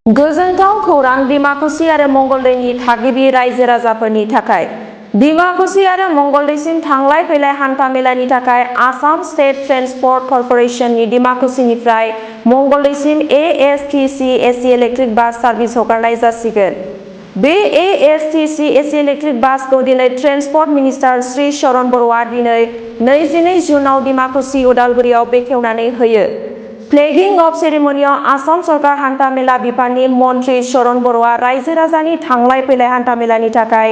गोजोनथाव खौरां डिमाकुसि आरो मंगलदैनि थागिबि रायजो राजाफोरनि थाखाय। डिमाकुसि आरो मंगलदैसिम थांलाय फैलाय हान्था मेलानि थाखाय आसाम स्टेट ट्रेन्सपर्ट कर्परेसननि डिमाकुसिनिफ्राय मंगलदैसिम ASTC AC electric bus service हगारनाय जासिगोन। बे एएसटिसि एसि इलेक्ट्रिक बासखौ दिनै ट्रेन्सपर्ट मिनिस्टार श्री शरण बर'आ दिनै 22 जुनआव डिमाकुसि उदालगुरियाव बेखेवनानै होयो। फ्लेगिं अफ सेरेमनियाव आसाम सरकार हान्था मेला बिफाननि मन्थ्रि शरण बर'आ रायजो राजानि थांलाय फैलाय हान्था मेलानि थाखाय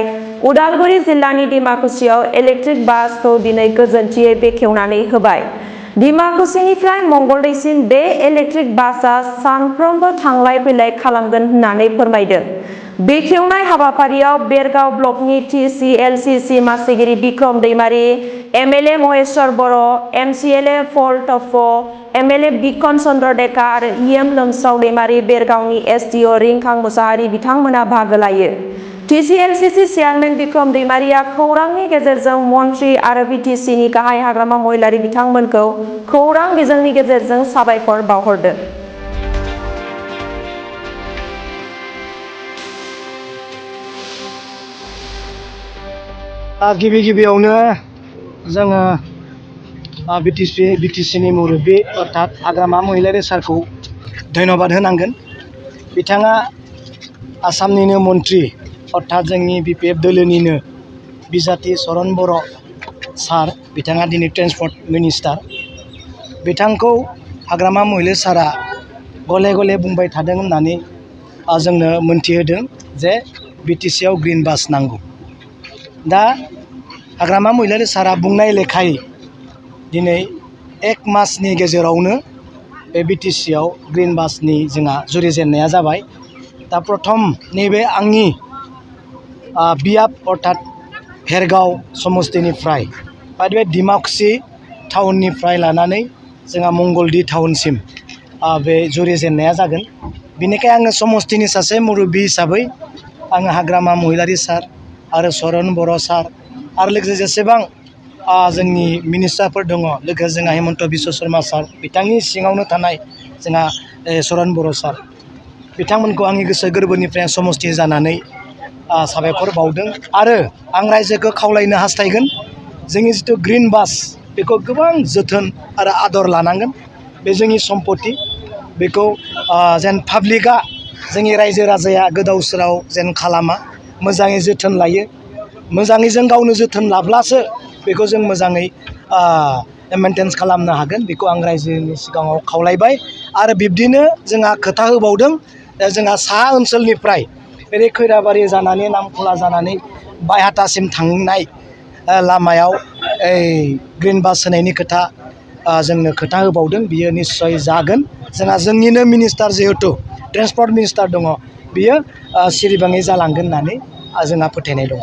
उदालगुरि जिल्लानि डिमाकुसियाव इलेक्ट्रिक बासखौ दिनै गोजोनथियै बेखेवनानै होबाय। डिमाकुसिनिफ्राय मंगलदैसिम बे इलेक्ट्रिक बासआ सानफ्रोमबो थांलाय फैलाय खालामगोन होननानै फोरमायदों। बेखेवनाय हाबाफारियाव बेरगाव ब्लकनि टिसिएलसिसि मासिगिरि बिक्रम दैमारी, एमएलए महेश्वर बर', एमसिएलए पल टप्प', एमएलए बिकन चन्द्र डेका आरो इएम लोमस्राव दैमारी, बेरगावनि एसडिअ रिंखां मुसाहारि बिथांमोना बाहागो लायो। टिसिएलसिसि चेयारमेन बिक्रम दैमारीया खौरांनि गेजेरजों मन्थ्रि आरो बिटिसिनि गाहाय हाग्रामा महिलारि बिथांमोनखौ खौरां बिजोंनि गेजेरजों साबायखर बावहरदों। गिबियावनो जोङो बिटिसिनि मुरब्बी अर्थात हाग्रामा महिलारि सारखौ धन्यबाद होनांगोन। बिथाङा आसामनिनो मन्थ्रि अर्थात जोंनि बिपिएफ दोलोनिनो बिजाथि शरण बर' सार, बिथाङा दिनै ट्रेन्सपर्ट मिनिस्टार। बिथांखौ हाग्रामा महिलारि सारा गले गले बुंबाय थादों होननानै जोंनो मोनथिहोदों जे बिटिसिआव ग्रिन बास नांगौ। दा हाग्रामा महिलारि सारा बुंनाय लेखायै दिनै 1 मासनि गेजेरावनो बे बिटिसिआव ग्रिन बासनि जोंहा जुरिजेननाया जाबाय। दा प्रथम नैबे आंनि बियाब अर्थात भेरगाव समस्तिनिफ्राय बा बे डिमाकुसि टाउननिफ्राय लानानै जोंहा मंगलदै टाउनसिम बे जुरिजेननाया जागोन। बेनिखायनो आङो समस्तिनि सासे मुरब्बी हिसाबै आङो हाग्रामा महिलारि सार आरो शरण बर' सार आरो लोगोसे जेसेबां जोंनि मिनिस्टारफोर दङ, लोगोसे जोंहा हेमन्त बिश्व शर्मा सार, बिथांनि सिङावनो थानाय जोंहा शरण बर' सार, बिथांमोनखौ आंनि गोसो गोरबोनिफ्राय समस्ति जानानै साबायखर बावदों। आरो आं रायजोखौ खावलायनो हास्थायगोन जोंनि जिथु ग्रिन बास बेखौ गोबां जोथोन आरो आदर लानांगोन। बे जोंनि सम्पति, बेखौ जेन पाब्लिकआ जोंनि रायजो राजाया गोदाव सोराव जेन खालामा, मोजाङै जोथोन लायो। मोजाङै जों गावनो जोथोन लाब्लासो बेखौ जों मोजाङै मेनटेन खालामनो हागोन। बेखौ आं रायजोनि सिगाङाव खावलायबाय। आरो बिब्दिनो जोंहा खोथा होबावदों जोंहा साहा ओनसोलनिफ्राय ओरै खैराबारि जानानै नामखला जानानै बायहाथासिम थांनाय लामायाव ग्रिन बास होनायनि खोथा जोंनो खोथा होबावदों। बियो निस्सय जागोन। जोंनिनो मिनिस्टार जिहेथु ट्रेन्सपर्ट मिनिस्टार दङ, बियो सिरिबाङै जालांगोन होननानै जोंहा फोथायनाय दङ।